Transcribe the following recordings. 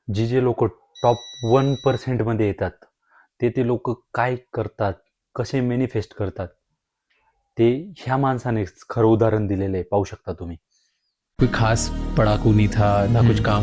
जे लोक टॉप 1% मध्ये येतात ते लोक काय करतात, कसे मॅनिफेस्ट करतात, ते ह्या माणसाने खरं उदाहरण दिलेलं आहे. पाहू शकता तुम्ही. कोई खास पढ़ाकू नहीं था ना कुछ काम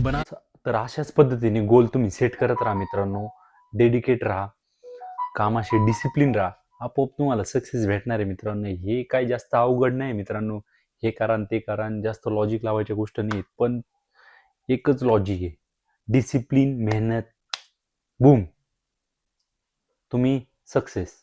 बना. तर अशाच पद्धतीने गोल तुम्ही सेट करत राहा मित्रांनो. डेडिकेट राहा, कामाशी डिसिप्लिन राहा, आपोआप तुम्हाला सक्सेस भेटणार आहे मित्रांनो. हे काय जास्त अवघड नाही मित्रांनो. हे करा ते करा, जास्त लॉजिक लावायच्या गोष्ट नाही. पण एकच लॉजिक आहे, डिसिप्लिन, मेहनत, बूम, तुम्ही सक्सेस.